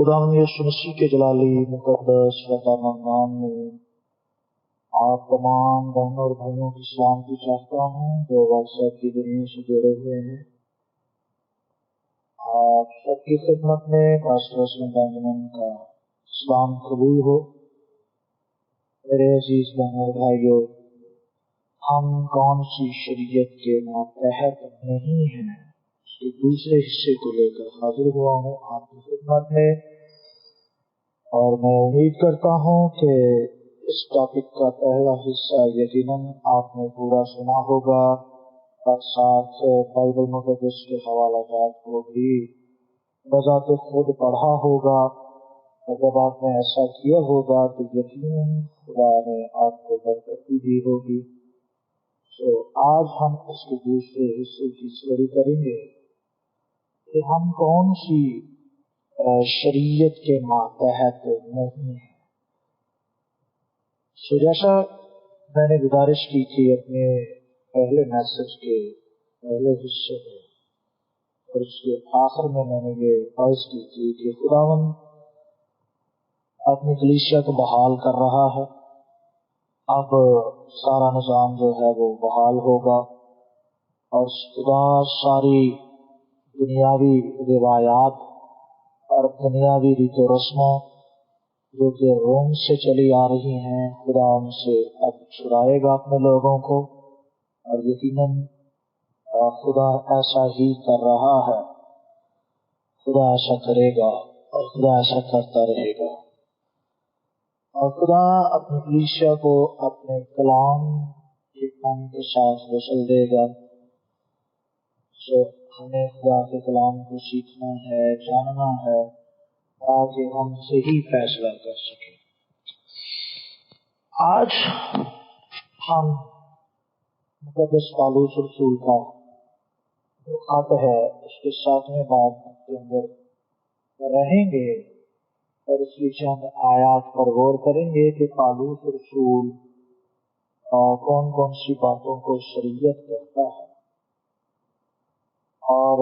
خداوند یسوع مسیح کے جلالی مقدس نام میں آپ تمام بہنوں اور بھائیوں کی سلامتی چاہتا ہوں جو واٹس ایپ کی دنیا سے جڑے ہوئے ہیں۔ آپ سب کی خدمت میں پاسٹر اسلم بینجمن کا سلام قبول ہو۔ میرے عزیز بہنوں اور بھائیوں، ہم کون سی شریعت کے ماتحت نہیں ہیں، اس کے دوسرے حصے کو لے کر حاضر ہوا ہوں آپ کی خدمت میں، اور میں امید کرتا ہوں کہ اس ٹاپک کا پہلا حصہ یقیناً آپ نے پورا سنا ہوگا اور ساتھ بائبل مقدس کے حوالہ جات کو بھی بذات خود پڑھا ہوگا، اور جب آپ نے ایسا کیا ہوگا تو یقیناً خدا نے آپ کو برکت دی ہوگی۔ تو آج ہم اس کے دوسرے حصے کی اسٹڈی کریں گے کہ ہم کون سی شریعت کے ماتحت نہیں ہیں۔ جیسا میں نے گزارش کی تھی اپنے پہلے میسج کے پہلے حصے میں، اور اس کے آخر میں نے یہ عرض کی تھی کہ خداوند اپنی کلیسیا کو بحال کر رہا ہے۔ اب سارا نظام جو ہے وہ بحال ہوگا، اور خدا ساری دنیاوی روایات اور دنیاوی ریت و رسموں جو کہ روم سے چلی آ رہی ہیں، خدا ان سے اب چھڑائے گا اپنے لوگوں کو، اور یقیناً خدا ایسا ہی کر رہا ہے، خدا ایسا کرے گا اور خدا ایسا کرتا رہے گا، اور خدا اپنی کلیسیا کو اپنے کلام کے پانی کے ساتھ غسل دے گا۔ ہمیں خدا کے کلام کو سیکھنا ہے، جاننا ہے، تاکہ ہم صحیح فیصلہ کر سکیں۔ آج ہم مقدس پالوس رسول کا جو خط ہے اس کے 7ویں باب کے اندر رہیں گے، اور اس کی چند آیات پر غور کریں گے کہ پالوس رسول کون کون سی باتوں کو شریعت کہتا ہے، اور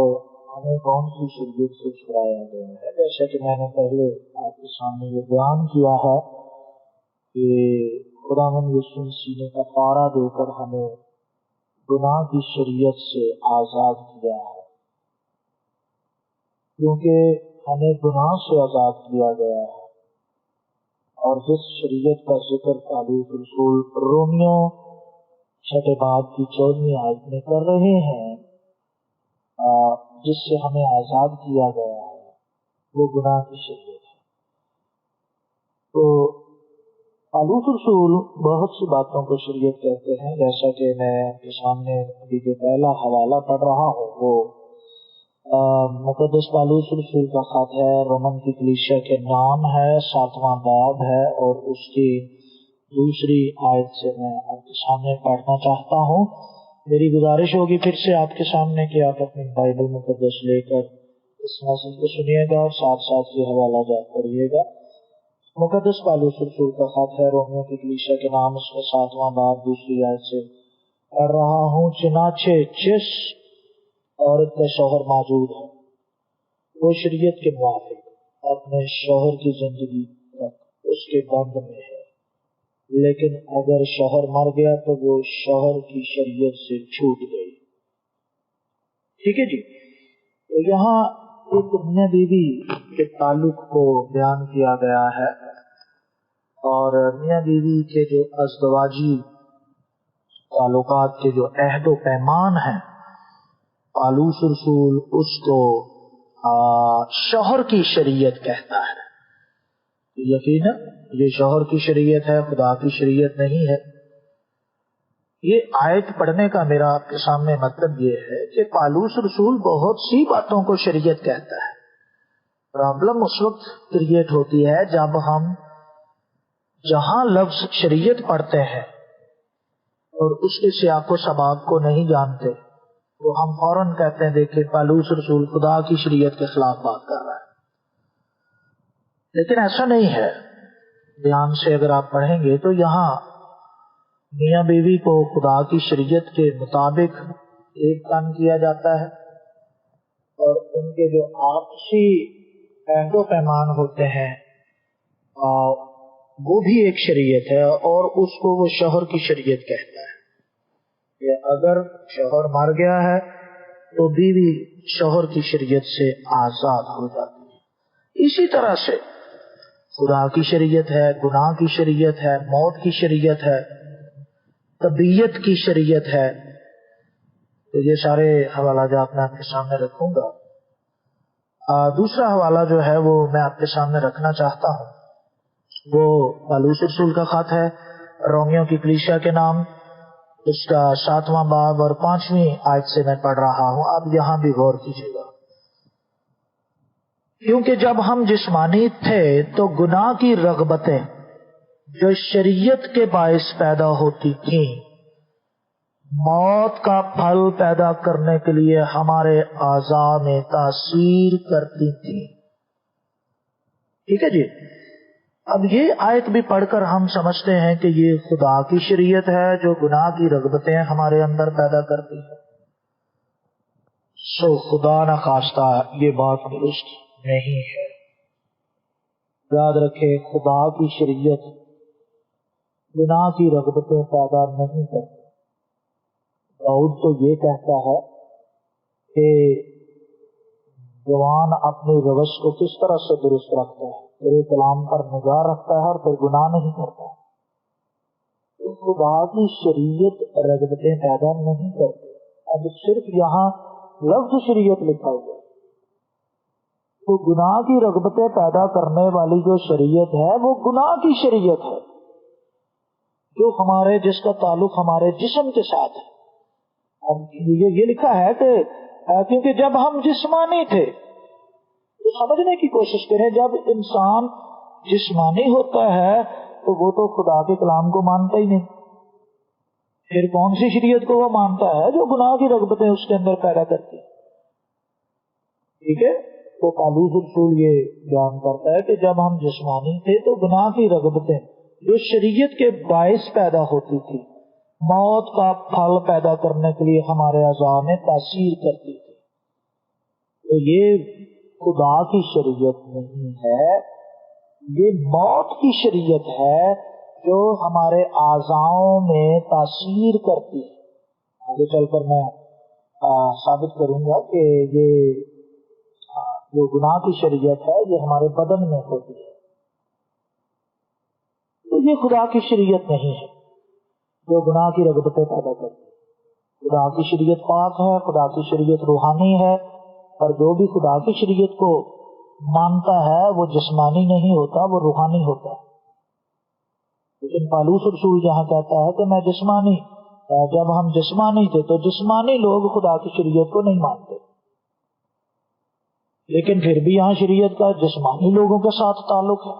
ہمیں کون سی شریعت سے چھڑایا گیا ہے۔ جیسا کہ میں نے پہلے آپ کے سامنے یہ بیان کیا ہے کہ خداوند یسوع مسیح نے کفارہ دے کر ہمیں گناہ کی شریعت سے آزاد کیا ہے، کیونکہ ہمیں گناہ سے آزاد کیا گیا ہے۔ اور جس شریعت کا ذکر پالوس رسول رومیوں 6 باب کی 14ویں آیت میں کر رہے ہیں، جس سے ہمیں آزاد کیا گیا ہے، وہ گناہ کی شریعت ہے۔ تو پالوس رسول بہت سی باتوں کو شریعت کہتے ہیں، جیسا کہ میں آپ کے سامنے ابھی جو پہلا حوالہ پڑھ رہا ہوں وہ مقدس پالوس رسول کا خط ہے، رومن کی کلیسیا کے نام ہے، 7واں باب ہے، اور اس کی دوسری آیت سے میں آپ کے سامنے پڑھنا چاہتا ہوں۔ میری گزارش ہوگی پھر سے آپ کے سامنے کہ آپ اپنی بائبل مقدس لے کر اس مسئلے کو سنیے گا اور ساتھ ساتھ یہ حوالہ جات پڑھیے گا۔ مقدس پالوس رسول کا خط ہے، رومیوں کی کلیسیا کے نام، اس میں 7واں باب دوسری آیت سے پڑھ رہا ہوں۔ چنانچہ جس عورت کا شوہر موجود ہے وہ شریعت کے موافق اپنے شوہر کی زندگی تک اس کے بند میں ہے، لیکن اگر شوہر مر گیا تو وہ شوہر کی شریعت سے چھوٹ گئی۔ ٹھیک ہے جی، تو یہاں ایک میاں بیوی کے تعلق کو بیان کیا گیا ہے، اور میاں بیوی کے جو ازدواجی تعلقات کے جو عہد و پیمان ہیں، پالوس رسول اس کو شوہر کی شریعت کہتا ہے۔ یقیناً یہ شوہر کی شریعت ہے، خدا کی شریعت نہیں ہے۔ یہ آیت پڑھنے کا میرا آپ کے سامنے مطلب یہ ہے کہ پالوس رسول بہت سی باتوں کو شریعت کہتا ہے۔ پرابلم اس وقت کریٹ ہوتی ہے جب ہم جہاں لفظ شریعت پڑھتے ہیں اور اس کے سیاق و سباق کو نہیں جانتے تو ہم فوراً کہتے ہیں دیکھیں پالوس رسول خدا کی شریعت کے خلاف بات کر رہا ہے، لیکن ایسا نہیں ہے۔ دھیان سے اگر آپ پڑھیں گے تو یہاں میاں بیوی کو خدا کی شریعت کے مطابق ایک کام کیا جاتا ہے، اور ان کے جو آپسی عہد و پیمان ہوتے ہیں وہ بھی ایک شریعت ہے، اور اس کو وہ شوہر کی شریعت کہتا ہے کہ اگر شوہر مر گیا ہے تو بیوی شوہر کی شریعت سے آزاد ہو جاتی ہے۔ اسی طرح سے خدا کی شریعت ہے، گناہ کی شریعت ہے، موت کی شریعت ہے، طبیعت کی شریعت ہے۔ تو یہ سارے حوالہ جات میں آپ کے سامنے رکھوں گا۔ دوسرا حوالہ جو ہے وہ میں آپ کے سامنے رکھنا چاہتا ہوں، وہ پالوس رسول کا خط ہے رومیو کی کلیسیا کے نام، اس کا 7واں باب اور 5ویں آیت سے میں پڑھ رہا ہوں، آپ یہاں بھی غور کیجیے گا۔ کیونکہ جب ہم جسمانی تھے تو گناہ کی رغبتیں جو شریعت کے باعث پیدا ہوتی تھیں موت کا پھل پیدا کرنے کے لیے ہمارے اعضاء میں تاثیر کرتی تھیں۔ ٹھیک ہے جی، اب یہ آیت بھی پڑھ کر ہم سمجھتے ہیں کہ یہ خدا کی شریعت ہے جو گناہ کی رغبتیں ہمارے اندر پیدا کرتی ہے۔ سو خدا نہ خواستہ یہ بات درست نہیں ہے۔ یاد رکھے، خدا کی شریعت گناہ کی رغبتیں پیدا نہیں کرتی۔ داؤد تو یہ کہتا ہے کہ جوان اپنی روش کو کس طرح سے درست رکھتا ہے، تیرے کلام پر نگاہ رکھتا ہے اور پھر گناہ نہیں کرتا۔ تو خدا کی شریعت رغبتیں پیدا نہیں کرتی۔ اب صرف یہاں لفظ شریعت لکھا ہوا ہے، تو گناہ کی رغبتیں پیدا کرنے والی جو شریعت ہے وہ گناہ کی شریعت ہے، جو جس کا تعلق ہمارے جسم کے ساتھ ہے۔ اب یہ لکھا ہے کہ کیونکہ جب ہم جسمانی تھے، تو سمجھنے کی کوشش کریں، جب انسان جسمانی ہوتا ہے تو وہ تو خدا کے کلام کو مانتا ہی نہیں، پھر کون سی شریعت کو وہ مانتا ہے جو گناہ کی رغبتیں اس کے اندر پیدا کرتی ہیں۔ ٹھیک ہے، تو پالوس رسول یہ بیان کرتا ہے کہ جب ہم جسمانی تھے تو گناہ کی رغبتیں جو شریعت کے باعث پیدا ہوتی تھی موت کا پھل پیدا کرنے کے لیے ہمارے اعضاء میں تاثیر کرتی تھی۔ تو یہ خدا کی شریعت نہیں ہے، یہ موت کی شریعت ہے جو ہمارے اعضاء میں تاثیر کرتی ہے۔ آگے چل کر میں ثابت کروں گا کہ یہ جو گناہ کی شریعت ہے یہ ہمارے بدن میں ہوتی ہے۔ تو یہ خدا کی شریعت نہیں ہے جو گناہ کی رغبتیں پیدا کرتی ہے۔ خدا کی شریعت پاک ہے، خدا کی شریعت روحانی ہے، اور جو بھی خدا کی شریعت کو مانتا ہے وہ جسمانی نہیں ہوتا، وہ روحانی ہوتا ہے۔ لیکن پالوس رسول جہاں کہتا ہے کہ میں جسمانی، جب ہم جسمانی تھے تو جسمانی لوگ خدا کی شریعت کو نہیں مانتے، لیکن پھر بھی یہاں شریعت کا جسمانی لوگوں کے ساتھ تعلق ہے۔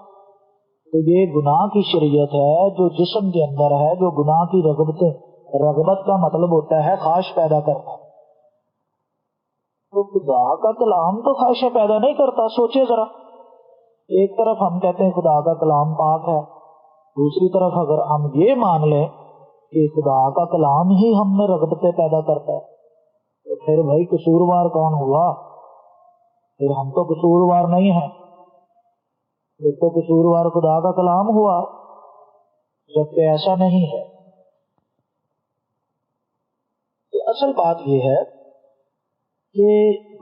تو یہ گناہ کی شریعت ہے جو جسم کے اندر ہے، جو گناہ کی رغبت کا مطلب ہوتا ہے خواہش پیدا کرنا۔ تو خدا کا کلام تو خواہشیں پیدا نہیں کرتا۔ سوچے ذرا، ایک طرف ہم کہتے ہیں خدا کا کلام پاک ہے، دوسری طرف اگر ہم یہ مان لیں کہ خدا کا کلام ہی ہم میں رغبتیں پیدا کرتا ہے، تو پھر بھائی قصوروار کون ہوا؟ پھر ہم تو قصوروار نہیں ہیں، پھر تو قصوروار خدا کا کلام ہوا، جبکہ ایسا نہیں ہے۔ تو اصل بات یہ ہے کہ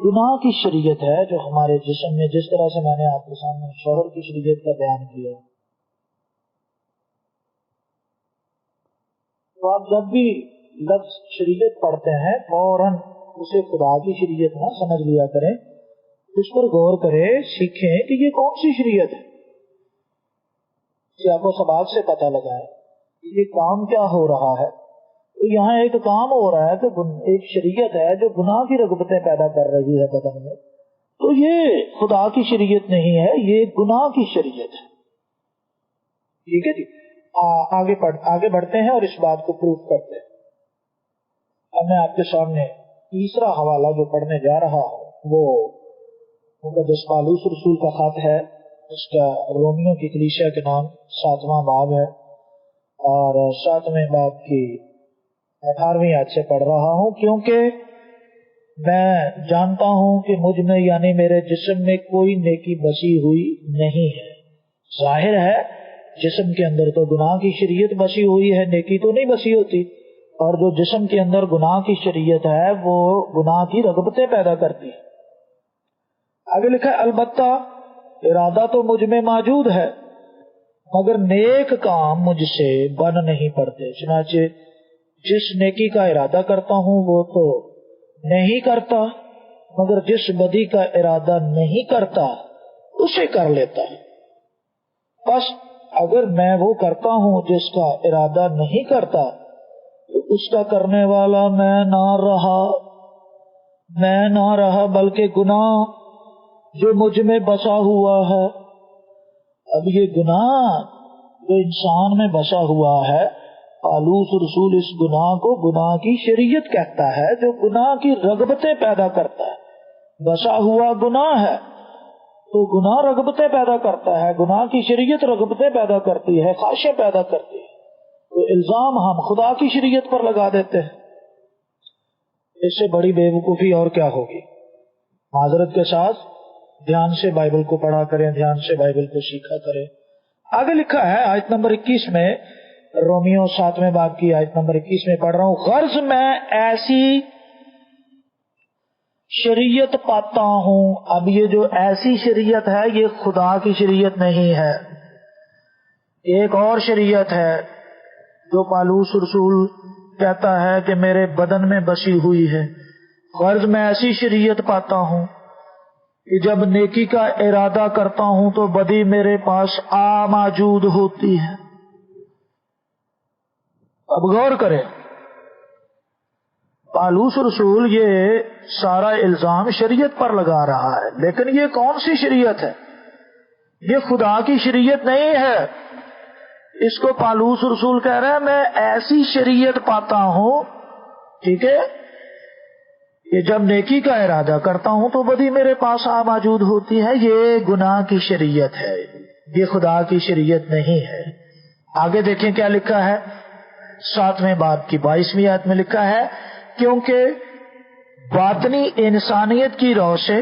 گناہ کی شریعت ہے جو ہمارے جسم میں، جس طرح سے میں نے آپ کے سامنے شوہر کی شریعت کا بیان کیا، تو آپ جب بھی لفظ شریعت پڑھتے ہیں فوراً اسے خدا کی شریعت نہ سمجھ لیا کریں، اس پر غور کریں، سیکھیں کہ یہ کون سی شریعت ہے۔ آپ کو سباق سے پتہ لگا ہے یہ کام کیا ہو رہا ہے۔ تو یہاں ایک کام ہو رہا ہے کہ ایک شریعت ہے جو گناہ کی رغبتیں پیدا کر رہی ہے بدن میں، تو یہ خدا کی شریعت نہیں ہے، یہ گناہ کی شریعت ہے۔ ٹھیک ہے جی، آگے بڑھتے ہیں اور اس بات کو پروف کرتے ہیں۔ اب میں آپ کے سامنے تیسرا حوالہ جو پڑھنے جا رہا ہوں وہ مقدس پالوس رسول کا خط ہے، اس کا رومیو کی کلیسیا کے نام 7واں باب ہے، اور 7ویں باب کی 18ویں آیت سے پڑھ رہا ہوں، کیونکہ میں جانتا ہوں کہ مجھ میں یعنی میرے جسم میں کوئی نیکی بسی ہوئی نہیں ہے. ظاہر ہے جسم کے اندر تو گناہ کی شریعت بسی ہوئی ہے، نیکی تو نہیں بسی ہوتی، اور جو جسم کے اندر گناہ کی شریعت ہے وہ گناہ کی رغبتیں پیدا کرتی ہے. آگے لکھا ہے البتہ ارادہ تو مجھ میں موجود ہے مگر نیک کام مجھ سے بن نہیں پڑتے. چنانچہ جس نیکی کا ارادہ کرتا ہوں وہ تو نہیں کرتا، مگر جس بدی کا ارادہ نہیں کرتا اسے کر لیتا ہے. بس اگر میں وہ کرتا ہوں جس کا ارادہ نہیں کرتا تو اس کا کرنے والا میں نہ رہا بلکہ گناہ جو مجھ میں بسا ہوا ہے. اب یہ گناہ جو انسان میں بسا ہوا ہے، پالوس رسول اس گناہ کو گناہ کی شریعت کہتا ہے، جو گناہ کی رغبتیں پیدا کرتا ہے. بسا ہوا گناہ ہے تو گناہ رغبتیں پیدا کرتا ہے، گناہ کی شریعت رغبتیں پیدا کرتی ہے، خواہشیں پیدا کرتی ہے. تو الزام ہم خدا کی شریعت پر لگا دیتے ہیں. اس سے بڑی بے وقوفی اور کیا ہوگی. معذرت کے ساتھ دھیان سے بائبل کو پڑھا کریں، دھیان سے بائبل کو سیکھا کریں. آگے لکھا ہے آیت نمبر 21 میں، رومیو 7ویں باب کی آیت نمبر 21 میں پڑھ رہا ہوں. غرض میں ایسی شریعت پاتا ہوں. اب یہ جو ایسی شریعت ہے یہ خدا کی شریعت نہیں ہے، ایک اور شریعت ہے جو پالوس رسول کہتا ہے کہ میرے بدن میں بسی ہوئی ہے. غرض میں ایسی شریعت پاتا ہوں کہ جب نیکی کا ارادہ کرتا ہوں تو بدی میرے پاس موجود ہوتی ہے. اب غور کریں، پالوس رسول یہ سارا الزام شریعت پر لگا رہا ہے، لیکن یہ کون سی شریعت ہے؟ یہ خدا کی شریعت نہیں ہے. اس کو پالوس رسول کہہ رہا ہے میں ایسی شریعت پاتا ہوں، ٹھیک ہے، کہ جب نیکی کا ارادہ کرتا ہوں تو بدی میرے پاس موجود ہوتی ہے. یہ گناہ کی شریعت ہے، یہ خدا کی شریعت نہیں ہے. آگے دیکھیں کیا لکھا ہے 7ویں باب کی 22ویں آیت میں لکھا ہے، کیونکہ باطنی انسانیت کی رو سے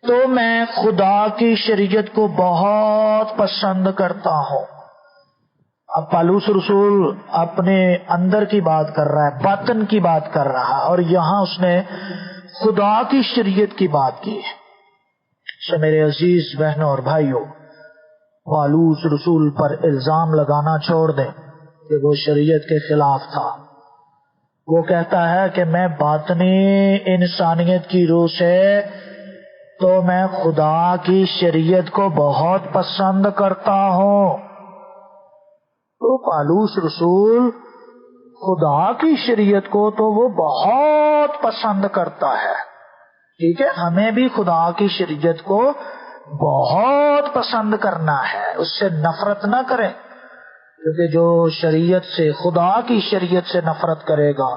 تو میں خدا کی شریعت کو بہت پسند کرتا ہوں. اب پالوس رسول اپنے اندر کی بات کر رہا ہے، باطن کی بات کر رہا ہے، اور یہاں اس نے خدا کی شریعت کی بات کی ہے. سو میرے عزیز بہنوں اور بھائیوں، پالوس رسول پر الزام لگانا چھوڑ دیں کہ وہ شریعت کے خلاف تھا. وہ کہتا ہے کہ میں باطنی انسانیت کی روح سے تو میں خدا کی شریعت کو بہت پسند کرتا ہوں. تو پالوس رسول خدا کی شریعت کو تو وہ بہت پسند کرتا ہے، ٹھیک ہے. ہمیں بھی خدا کی شریعت کو بہت پسند کرنا ہے، اس سے نفرت نہ کریں، کیونکہ جو شریعت سے، خدا کی شریعت سے نفرت کرے گا،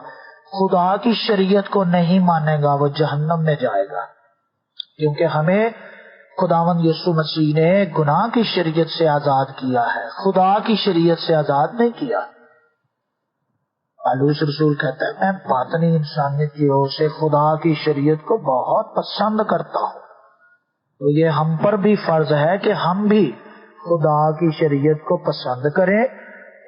خدا کی شریعت کو نہیں مانے گا، وہ جہنم میں جائے گا. کیونکہ ہمیں خداوند یسوع مسیح نے گناہ کی شریعت سے آزاد کیا ہے، خدا کی شریعت سے آزاد نہیں کیا. پالوس رسول کہتا ہے میں باطنی انسانیت کی اور سے خدا کی شریعت کو بہت پسند کرتا ہوں. تو یہ ہم پر بھی فرض ہے کہ ہم بھی خدا کی شریعت کو پسند کریں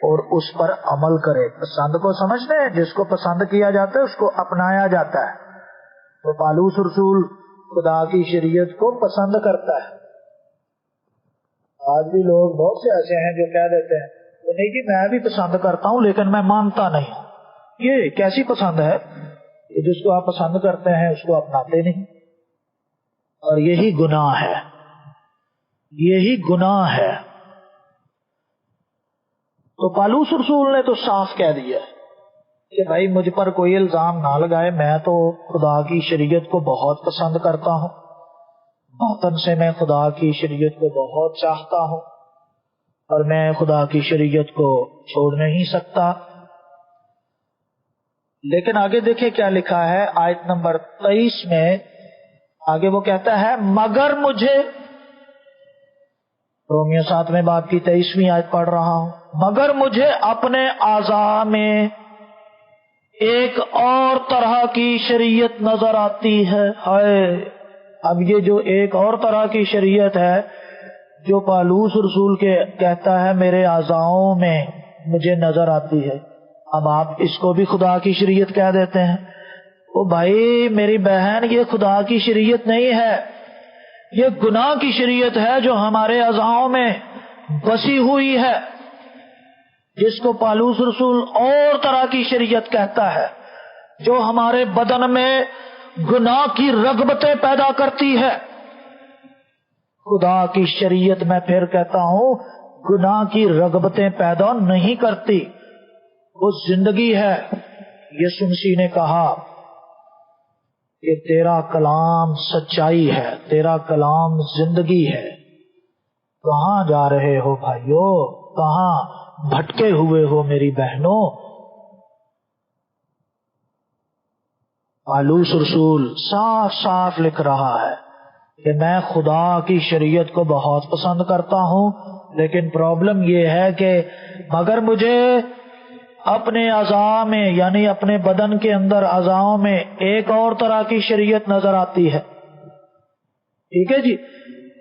اور اس پر عمل کریں. پسند کو سمجھتے ہیں، جس کو پسند کیا جاتا ہے اس کو اپنایا جاتا ہے. تو پالوس رسول خدا کی شریعت کو پسند کرتا ہے. آج بھی لوگ بہت سے ایسے ہیں جو کہہ دیتے ہیں تو نہیں جی میں بھی پسند کرتا ہوں لیکن میں مانتا نہیں ہوں. یہ کیسی پسند ہے کہ جس کو آپ پسند کرتے ہیں اس کو اپناتے نہیں، اور یہی گناہ ہے، یہی گناہ ہے. تو پالوس رسول نے تو صاف کہہ دیا کہ بھائی مجھ پر کوئی الزام نہ لگائے، میں تو خدا کی شریعت کو بہت پسند کرتا ہوں، باطن سے میں خدا کی شریعت کو بہت چاہتا ہوں اور میں خدا کی شریعت کو چھوڑ نہیں سکتا. لیکن آگے دیکھیں کیا لکھا ہے آیت نمبر 23 میں. آگے وہ کہتا ہے مگر مجھے، رومیو 7ویں باب کی 23ویں آیت پڑھ رہا ہوں، مگر مجھے اپنے اعضاء میں ایک اور طرح کی شریعت نظر آتی ہے. ہائے، اب یہ جو ایک اور طرح کی شریعت ہے جو پالوس رسول کے کہتا ہے میرے اعضاؤں میں مجھے نظر آتی ہے، اب آپ اس کو بھی خدا کی شریعت کہہ دیتے ہیں. او بھائی میری بہن، یہ خدا کی شریعت نہیں ہے، یہ گناہ کی شریعت ہے جو ہمارے اعضاؤں میں بسی ہوئی ہے، جس کو پالوس رسول اور طرح کی شریعت کہتا ہے، جو ہمارے بدن میں گناہ کی رغبتیں پیدا کرتی ہے. خدا کی شریعت میں پھر کہتا ہوں گناہ کی رغبتیں پیدا نہیں کرتی، وہ زندگی ہے. یسوع مسیح نے کہا کہ تیرا کلام سچائی ہے، تیرا کلام زندگی ہے. کہاں جا رہے ہو بھائیو؟ کہاں بھٹکے ہوئے ہو میری بہنوں؟ پالوس رسول صاف صاف لکھ رہا ہے کہ میں خدا کی شریعت کو بہت پسند کرتا ہوں، لیکن پرابلم یہ ہے کہ مگر مجھے اپنے اعضاء میں، یعنی اپنے بدن کے اندر اعضاؤں میں ایک اور طرح کی شریعت نظر آتی ہے. ٹھیک ہے جی،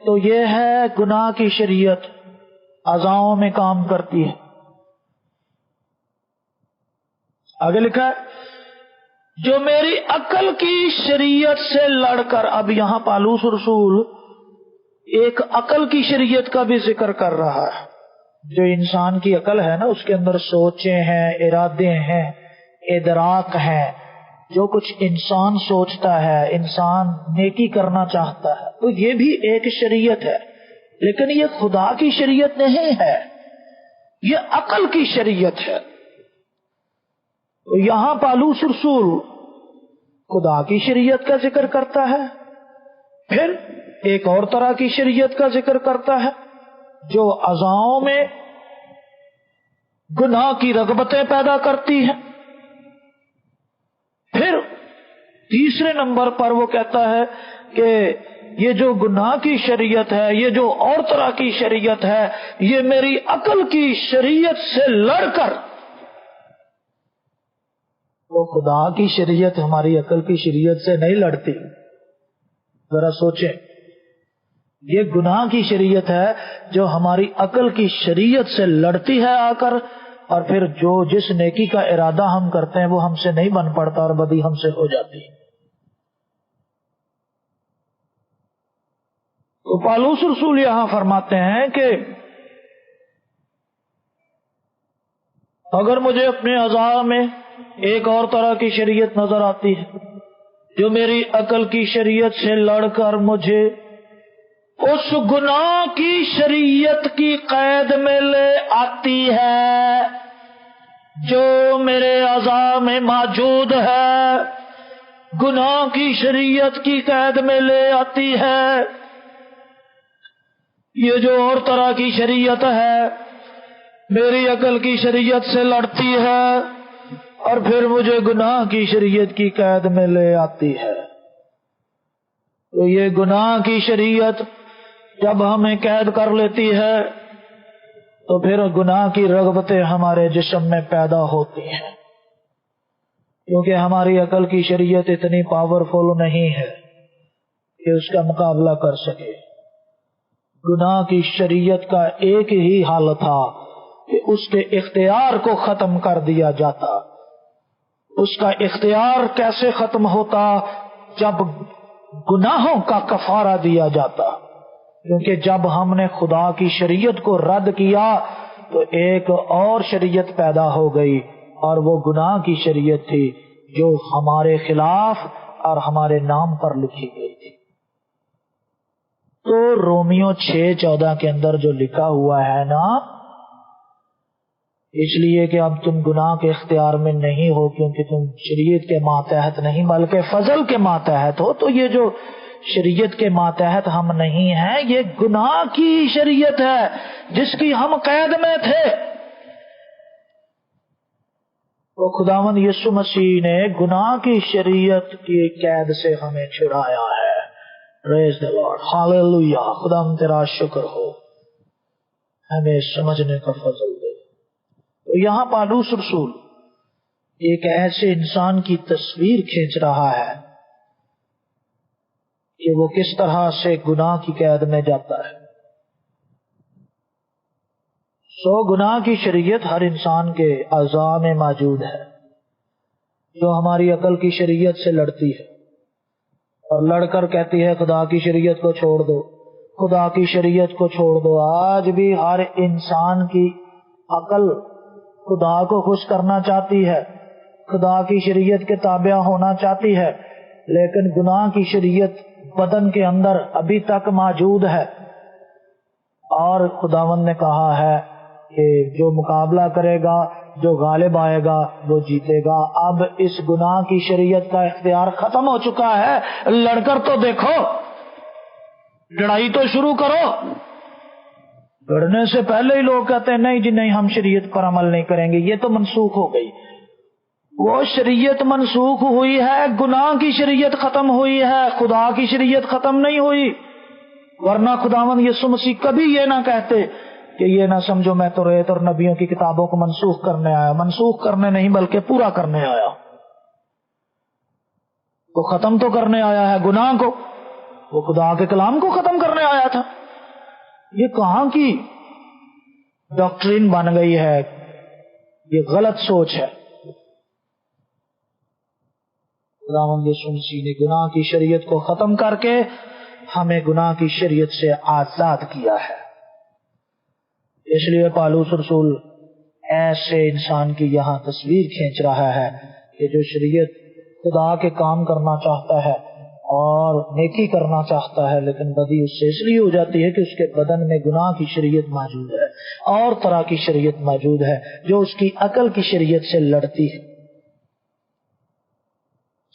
تو یہ ہے گناہ کی شریعت، اعضاؤں میں کام کرتی ہے. آگے لکھا ہے جو میری عقل کی شریعت سے لڑ کر، اب یہاں پالوس رسول ایک عقل کی شریعت کا بھی ذکر کر رہا ہے. جو انسان کی عقل ہے نا، اس کے اندر سوچیں ہیں، ارادے ہیں، ادراک ہے، جو کچھ انسان سوچتا ہے، انسان نیکی کرنا چاہتا ہے، تو یہ بھی ایک شریعت ہے، لیکن یہ خدا کی شریعت نہیں ہے، یہ عقل کی شریعت ہے. تو یہاں پالوس رسول خدا کی شریعت کا ذکر کرتا ہے، پھر ایک اور طرح کی شریعت کا ذکر کرتا ہے جو اعضاؤں میں گناہ کی رغبتیں پیدا کرتی ہے. پھر تیسرے نمبر پر وہ کہتا ہے کہ یہ جو گناہ کی شریعت ہے، یہ جو اور طرح کی شریعت ہے، یہ میری عقل کی شریعت سے لڑ کر، وہ خدا کی شریعت ہماری عقل کی شریعت سے نہیں لڑتی. ذرا سوچیں، یہ گناہ کی شریعت ہے جو ہماری عقل کی شریعت سے لڑتی ہے آ کر، اور پھر جو جس نیکی کا ارادہ ہم کرتے ہیں وہ ہم سے نہیں بن پڑتا اور بدی ہم سے ہو جاتی. تو پالوس رسول یہاں فرماتے ہیں کہ اگر مجھے اپنے اعضاء میں ایک اور طرح کی شریعت نظر آتی ہے جو میری عقل کی شریعت سے لڑ کر مجھے اس گناہ کی شریعت کی قید میں لے آتی ہے جو میرے اعضاء میں موجود ہے، گناہ کی شریعت کی قید میں لے آتی ہے. یہ جو اور طرح کی شریعت ہے میری عقل کی شریعت سے لڑتی ہے اور پھر مجھے گناہ کی شریعت کی قید میں لے آتی ہے. تو یہ گناہ کی شریعت جب ہمیں قید کر لیتی ہے تو پھر گناہ کی رغبتیں ہمارے جسم میں پیدا ہوتی ہیں، کیونکہ ہماری عقل کی شریعت اتنی پاورفل نہیں ہے کہ اس کا مقابلہ کر سکے. گناہ کی شریعت کا ایک ہی حل تھا کہ اس کے اختیار کو ختم کر دیا جاتا. اس کا اختیار کیسے ختم ہوتا؟ جب گناہوں کا کفارہ دیا جاتا. کیونکہ جب ہم نے خدا کی شریعت کو رد کیا تو ایک اور شریعت پیدا ہو گئی، اور وہ گناہ کی شریعت تھی جو ہمارے خلاف اور ہمارے نام پر لکھی گئی تھی. تو رومیو 6:14 کے اندر جو لکھا ہوا ہے نا، اس لیے کہ اب تم گناہ کے اختیار میں نہیں ہو کیونکہ تم شریعت کے ماتحت نہیں بلکہ فضل کے ماتحت ہو. تو یہ جو شریعت کے ماتحت ہم نہیں ہیں، یہ گناہ کی شریعت ہے جس کی ہم قید میں تھے. تو خداوند یسوع مسیح نے گناہ کی شریعت کی قید سے ہمیں چھڑایا ہے. پریز دی لارڈ، ہاللویا. خداوند تیرا شکر ہو، ہمیں سمجھنے کا فضل دے. تو یہاں پالوس رسول ایک ایسے انسان کی تصویر کھینچ رہا ہے کہ وہ کس طرح سے گناہ کی قید میں جاتا ہے۔ 100 گناہ کی شریعت ہر انسان کے اعضاء میں موجود ہے، جو ہماری عقل کی شریعت سے لڑتی ہے اور لڑ کر کہتی ہے خدا کی شریعت کو چھوڑ دو، خدا کی شریعت کو چھوڑ دو۔ آج بھی ہر انسان کی عقل خدا کو خوش کرنا چاہتی ہے، خدا کی شریعت کے تابع ہونا چاہتی ہے، لیکن گناہ کی شریعت بدن کے اندر ابھی تک موجود ہے۔ اور خداوند نے کہا ہے کہ جو مقابلہ کرے گا، جو غالب آئے گا وہ جیتے گا۔ اب اس گناہ کی شریعت کا اختیار ختم ہو چکا ہے، لڑ کر تو دیکھو، لڑائی تو شروع کرو۔ لڑنے سے پہلے ہی لوگ کہتے ہیں نہیں جی نہیں، ہم شریعت پر عمل نہیں کریں گے، یہ تو منسوخ ہو گئی۔ وہ شریعت منسوخ ہوئی ہے، گناہ کی شریعت ختم ہوئی ہے، خدا کی شریعت ختم نہیں ہوئی۔ ورنہ خداوند یسوع مسیح کبھی یہ نہ کہتے کہ یہ نہ سمجھو میں تو ریت اور نبیوں کی کتابوں کو منسوخ کرنے آیا۔ منسوخ کرنے نہیں بلکہ پورا کرنے آیا۔ وہ ختم تو کرنے آیا ہے گناہ کو، وہ خدا کے کلام کو ختم کرنے آیا تھا۔ یہ کہاں کی ڈاکٹرین بن گئی ہے، یہ غلط سوچ ہے۔ خداوند یسوع مسیح نے گناہ کی شریعت کو ختم کر کے ہمیں گناہ کی شریعت سے آزاد کیا ہے۔ اس لیے پالوس رسول ایسے انسان کی یہاں تصویر کھینچ رہا ہے کہ جو شریعت خدا کے کام کرنا چاہتا ہے اور نیکی کرنا چاہتا ہے، لیکن بدی اس سے اس لیے ہو جاتی ہے کہ اس کے بدن میں گناہ کی شریعت موجود ہے، اور طرح کی شریعت موجود ہے جو اس کی عقل کی شریعت سے لڑتی ہے۔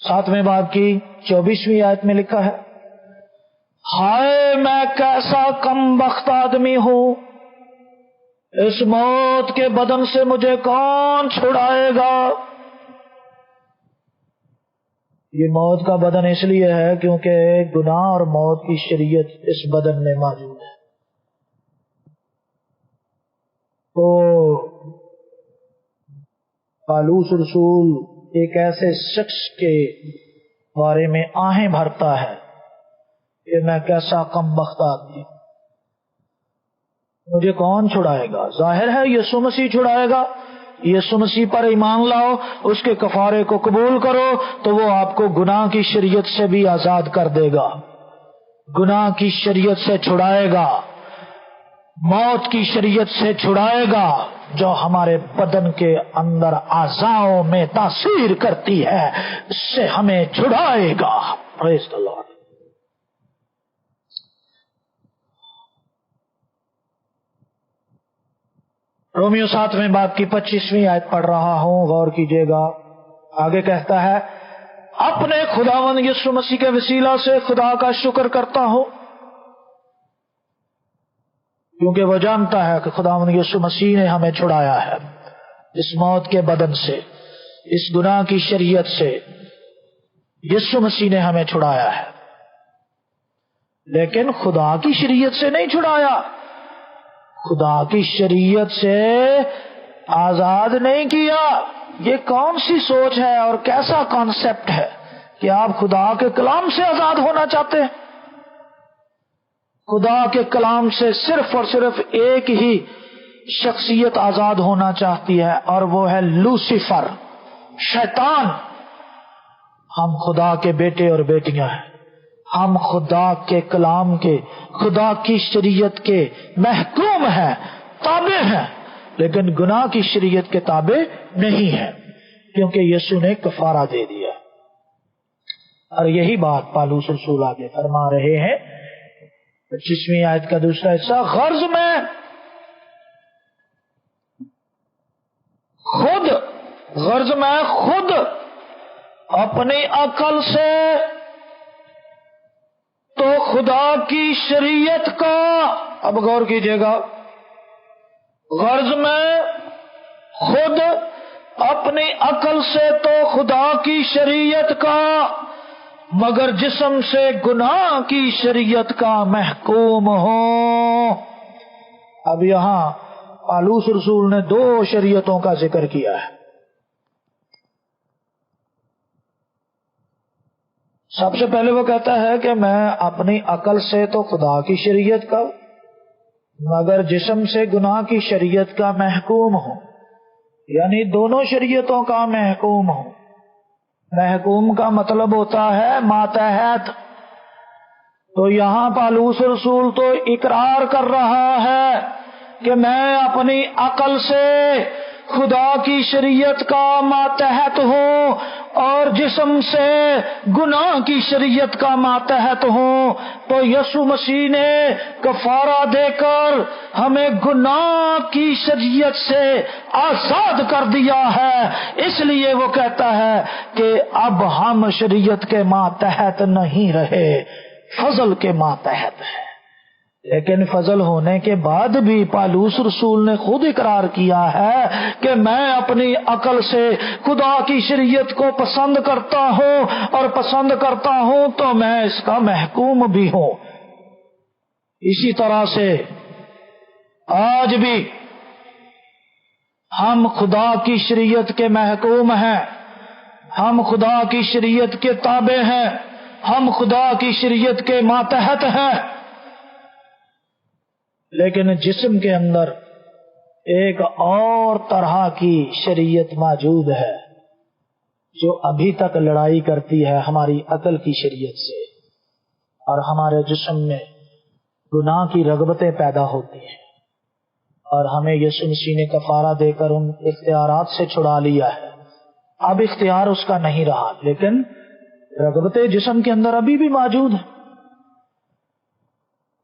7ویں باب کی 24ویں آیت میں لکھا ہے، ہائے میں کیسا کم بخت آدمی ہوں، اس موت کے بدن سے مجھے کون چھڑائے گا۔ یہ موت کا بدن اس لیے ہے کیونکہ گناہ اور موت کی شریعت اس بدن میں موجود ہے۔ تو پالوس رسول ایک ایسے شخص کے بارے میں آہیں بھرتا ہے کہ میں کیسا کم بخت آدمی ہوں، مجھے کون چھڑائے گا۔ ظاہر ہے یسوع مسیح چھڑائے گا۔ یسوع مسیح پر ایمان لاؤ، اس کے کفارے کو قبول کرو تو وہ آپ کو گناہ کی شریعت سے بھی آزاد کر دے گا، گناہ کی شریعت سے چھڑائے گا، موت کی شریعت سے چھڑائے گا جو ہمارے بدن کے اندر اعضاؤں میں تاثیر کرتی ہے، اس سے ہمیں چھڑائے گا۔ پریز دی لارڈ۔ رومیو 7ویں باب کی 25ویں آیت پڑھ رہا ہوں، غور کیجیے گا۔ آگے کہتا ہے، اپنے خداوند یسوع مسیح کے وسیلہ سے خدا کا شکر کرتا ہوں، کیونکہ وہ جانتا ہے کہ خداوند یسوع مسیح نے ہمیں چھڑایا ہے اس موت کے بدن سے، اس گناہ کی شریعت سے۔ یسوع مسیح نے ہمیں چھڑایا ہے، لیکن خدا کی شریعت سے نہیں چھڑایا، خدا کی شریعت سے آزاد نہیں کیا۔ یہ کون سی سوچ ہے اور کیسا کانسیپٹ ہے کہ آپ خدا کے کلام سے آزاد ہونا چاہتے ہیں؟ خدا کے کلام سے صرف اور صرف ایک ہی شخصیت آزاد ہونا چاہتی ہے، اور وہ ہے لوسیفر، شیطان۔ ہم خدا کے بیٹے اور بیٹیاں ہیں، ہم خدا کے کلام کے، خدا کی شریعت کے محکوم ہیں، تابع ہیں، لیکن گناہ کی شریعت کے تابع نہیں ہیں، کیونکہ یسوع نے کفارہ دے دیا۔ اور یہی بات پالوس رسول آگے فرما رہے ہیں 25ویں آیت کا دوسرا حصہ، غرض میں خود اپنی عقل سے تو خدا کی شریعت کا، اب غور کیجیے گا، غرض میں خود اپنی عقل سے تو خدا کی شریعت کا، مگر جسم سے گناہ کی شریعت کا محکوم ہو۔ اب یہاں پالوس رسول نے 2 شریعتوں کا ذکر کیا ہے۔ سب سے پہلے وہ کہتا ہے کہ میں اپنی عقل سے تو خدا کی شریعت کا مگر جسم سے گناہ کی شریعت کا محکوم ہوں، یعنی دونوں شریعتوں کا محکوم ہوں۔ محکوم کا مطلب ہوتا ہے ماتحت۔ تو یہاں پالوس رسول تو اقرار کر رہا ہے کہ میں اپنی عقل سے خدا کی شریعت کا ماتحت ہوں اور جسم سے گناہ کی شریعت کا ماتحت ہوں۔ تو یسوع مسیح نے کفارہ دے کر ہمیں گناہ کی شریعت سے آزاد کر دیا ہے، اس لیے وہ کہتا ہے کہ اب ہم شریعت کے ماتحت نہیں رہے، فضل کے ماتحت ہے۔ لیکن فضل ہونے کے بعد بھی پالوس رسول نے خود اقرار کیا ہے کہ میں اپنی عقل سے خدا کی شریعت کو پسند کرتا ہوں، اور پسند کرتا ہوں تو میں اس کا محکوم بھی ہوں۔ اسی طرح سے آج بھی ہم خدا کی شریعت کے محکوم ہیں، ہم خدا کی شریعت کے تابع ہیں، ہم خدا کی شریعت کے ماتحت ہیں، لیکن جسم کے اندر ایک اور طرح کی شریعت موجود ہے جو ابھی تک لڑائی کرتی ہے ہماری عقل کی شریعت سے، اور ہمارے جسم میں گناہ کی رغبتیں پیدا ہوتی ہیں، اور ہمیں یسوع مسیح نے کفارہ دے کر ان اختیارات سے چھڑا لیا ہے۔ اب اختیار اس کا نہیں رہا، لیکن رغبتیں جسم کے اندر ابھی بھی موجود ہیں۔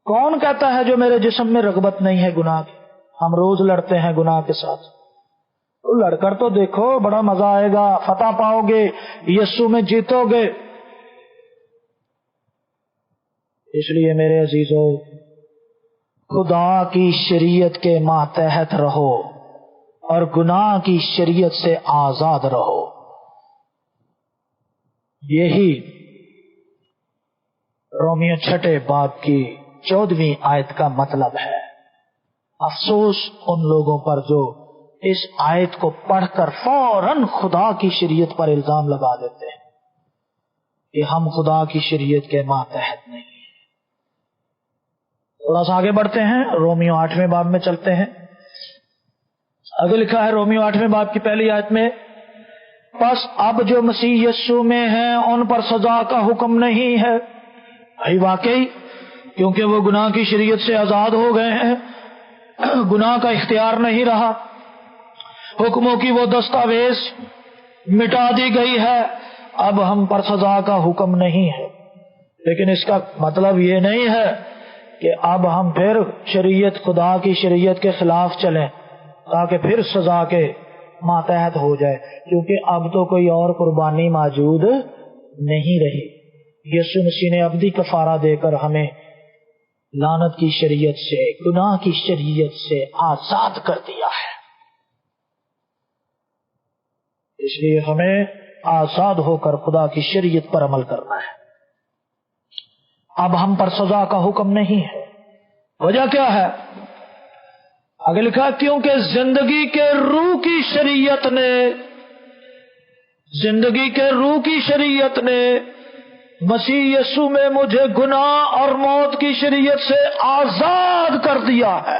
کون کہتا ہے جو میرے جسم میں رغبت نہیں ہے گناہ کی؟ ہم روز لڑتے ہیں گناہ کے ساتھ، تو لڑ کر تو دیکھو، بڑا مزہ آئے گا، فتح پاؤ گے، یسوع میں جیتو گے۔ اس لیے میرے عزیزو، خدا کی شریعت کے ماتحت رہو اور گناہ کی شریعت سے آزاد رہو۔ یہی رومیو 6 باب کی 14ویں آیت کا مطلب ہے۔ افسوس ان لوگوں پر جو اس آیت کو پڑھ کر فوراً خدا کی شریعت پر الزام لگا دیتے ہیں کہ ہم خدا کی شریعت کے ماتحت نہیں ہیں۔ تھوڑا سا آگے بڑھتے ہیں، رومیو 8ویں باب میں چلتے ہیں۔ آگے لکھا ہے رومیو 8ویں باب کی پہلی آیت میں، پس اب جو مسیح یسوع میں ہیں ان پر سزا کا حکم نہیں ہے۔ بھائی واقعی، کیونکہ وہ گناہ کی شریعت سے آزاد ہو گئے ہیں، گناہ کا اختیار نہیں رہا، حکموں کی وہ دستاویز مٹا دی گئی ہے، اب ہم پر سزا کا حکم نہیں ہے۔ لیکن اس کا مطلب یہ نہیں ہے کہ اب ہم پھر شریعت، خدا کی شریعت کے خلاف چلیں تاکہ پھر سزا کے ماتحت ہو جائے، کیونکہ اب تو کوئی اور قربانی موجود نہیں رہی۔ یسوع مسیح نے ابدی کفارہ دے کر ہمیں لعنت کی شریعت سے، گناہ کی شریعت سے آزاد کر دیا ہے۔ اس لیے ہمیں آزاد ہو کر خدا کی شریعت پر عمل کرنا ہے۔ اب ہم پر سزا کا حکم نہیں ہے۔ وجہ کیا ہے؟ آگے لکھا، کیونکہ زندگی کے روح کی شریعت نے، زندگی کے روح کی شریعت نے مسیح یسوع میں مجھے گناہ اور موت کی شریعت سے آزاد کر دیا ہے۔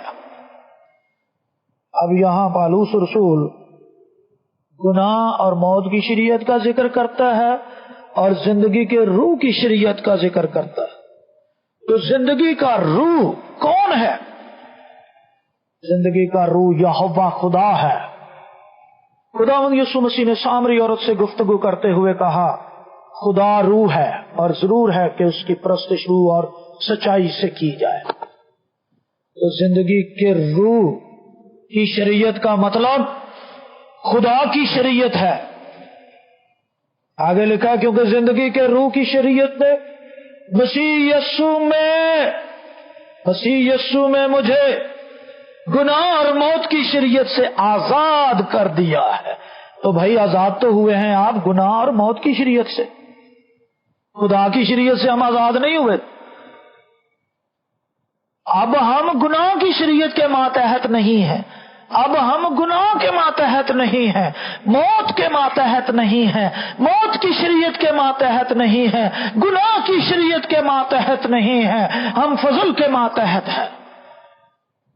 اب یہاں پالوس رسول گناہ اور موت کی شریعت کا ذکر کرتا ہے اور زندگی کے روح کی شریعت کا ذکر کرتا ہے۔ تو زندگی کا روح کون ہے؟ زندگی کا روح یہوہ خدا ہے۔ خداوند یسوع مسیح نے سامری عورت سے گفتگو کرتے ہوئے کہا، خدا روح ہے اور ضرور ہے کہ اس کی پرستش روح اور سچائی سے کی جائے۔ تو زندگی کے روح کی شریعت کا مطلب خدا کی شریعت ہے۔ آگے لکھا، کیونکہ زندگی کے روح کی شریعت نے مسیح یسوع میں مجھے گناہ اور موت کی شریعت سے آزاد کر دیا ہے۔ تو بھائی آزاد تو ہوئے ہیں آپ گناہ اور موت کی شریعت سے، خدا کی شریعت سے ہم آزاد نہیں ہوئے۔ اب ہم گناہ کی شریعت کے ماتحت نہیں ہیں، اب ہم گناہ کے ماتحت نہیں ہیں، موت کے ماتحت نہیں ہیں، موت کی شریعت کے ماتحت نہیں ہیں، گناہ کی شریعت کے ماتحت نہیں ہیں، ہم فضل کے ماتحت ہیں۔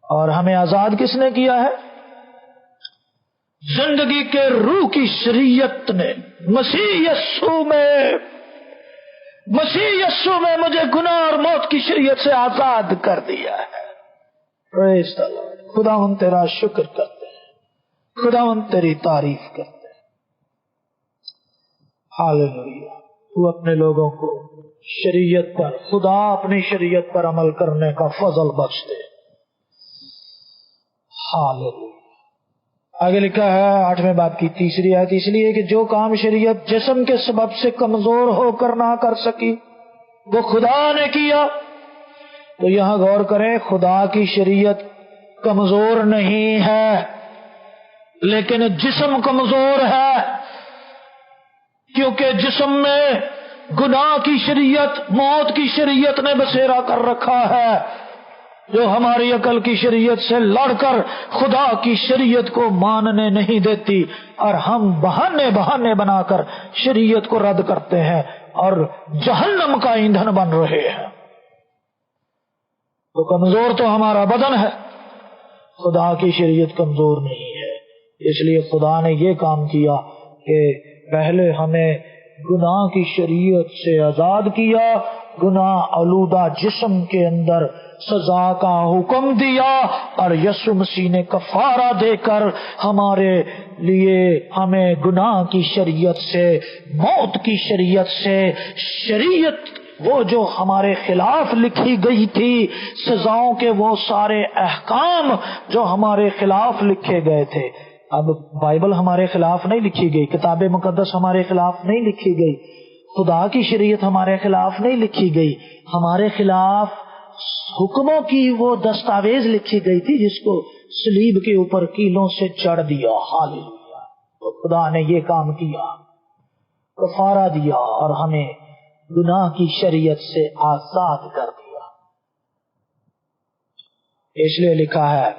اور ہمیں آزاد کس نے کیا ہے؟ زندگی کے روح کی شریعت نے مسیح یسوع میں مجھے گناہ اور موت کی شریعت سے آزاد کر دیا ہے۔ پریز دی لارڈ۔ خداوند تیرا شکر کرتے ہیں، خداوند تیری تعریف کرتے ہیں۔ ہاللویا۔ تو اپنے لوگوں کو شریعت پر، خدا اپنی شریعت پر عمل کرنے کا فضل بخش دے۔ ہاللویا۔ آگے لکھا ہے 8ویں باب کی 3 آیت، اس لیے کہ جو کام شریعت جسم کے سبب سے کمزور ہو کر نہ کر سکی وہ خدا نے کیا۔ تو یہاں غور کریں، خدا کی شریعت کمزور نہیں ہے لیکن جسم کمزور ہے، کیونکہ جسم میں گناہ کی شریعت، موت کی شریعت نے بسیرا کر رکھا ہے، جو ہماری عقل کی شریعت سے لڑ کر خدا کی شریعت کو ماننے نہیں دیتی، اور ہم بہانے بنا کر شریعت کو رد کرتے ہیں اور جہنم کا ایندھن بن رہے ہیں۔ تو کمزور تو ہمارا بدن ہے، خدا کی شریعت کمزور نہیں ہے۔ اس لیے خدا نے یہ کام کیا کہ پہلے ہمیں گناہ کی شریعت سے آزاد کیا، گناہ آلودہ جسم کے اندر سزا کا حکم دیا، اور یسوع مسیح نے کفارہ دے کر ہمارے لیے ہمیں گناہ کی شریعت سے، موت کی شریعت سے، شریعت وہ جو ہمارے خلاف لکھی گئی تھی، سزاؤں کے وہ سارے احکام جو ہمارے خلاف لکھے گئے تھے۔ اب بائبل ہمارے خلاف نہیں لکھی گئی، کتاب مقدس ہمارے خلاف نہیں لکھی گئی، خدا کی شریعت ہمارے خلاف نہیں لکھی گئی، ہمارے خلاف حکموں کی وہ دستاویز لکھی گئی تھی جس کو صلیب کے اوپر کیلوں سے چڑھ دیا۔ ہاللویا۔ تو خدا نے یہ کام کیا، کفارہ دیا اور ہمیں گناہ کی شریعت سے آزاد کر دیا۔ اس لیے لکھا ہے،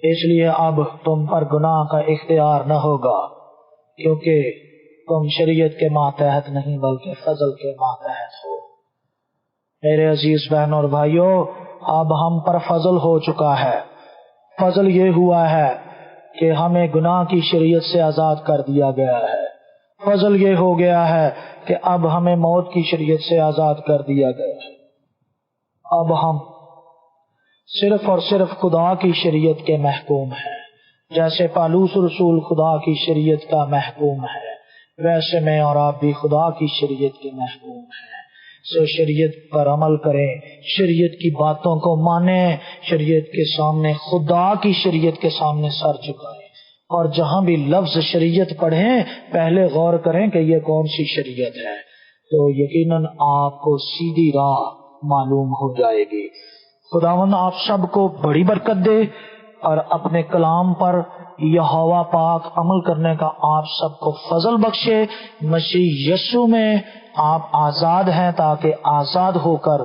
اس لیے اب تم پر گناہ کا اختیار نہ ہوگا، کیونکہ تم شریعت کے ماتحت نہیں بلکہ فضل کے ماتحت ہو۔ میرے عزیز بہن اور بھائیوں، اب ہم پر فضل ہو چکا ہے۔ فضل یہ ہوا ہے کہ ہمیں گناہ کی شریعت سے آزاد کر دیا گیا ہے۔ فضل یہ ہو گیا ہے کہ اب ہمیں موت کی شریعت سے آزاد کر دیا گیا ہے۔ اب ہم صرف اور صرف خدا کی شریعت کے محکوم ہیں۔ جیسے پالوس رسول خدا کی شریعت کا محکوم ہے، ویسے میں اور آپ بھی خدا کی شریعت کے محکوم ہیں۔ سو شریعت پر عمل کریں، شریعت کی باتوں کو مانیں، شریعت کے سامنے، خدا کی شریعت کے سامنے سر جھکائیں، اور جہاں بھی لفظ شریعت پڑھیں پہلے غور کریں کہ یہ کون سی شریعت ہے، تو یقیناً آپ کو سیدھی راہ معلوم ہو جائے گی۔ خداوند آپ سب کو بڑی برکت دے اور اپنے کلام پر یہوہ پاک عمل کرنے کا آپ سب کو فضل بخشے۔ مسیح یسوع میں آپ آزاد ہیں تاکہ آزاد ہو کر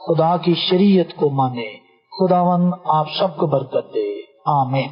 خدا کی شریعت کو مانیں۔ خداوند آپ سب کو برکت دے، آمین۔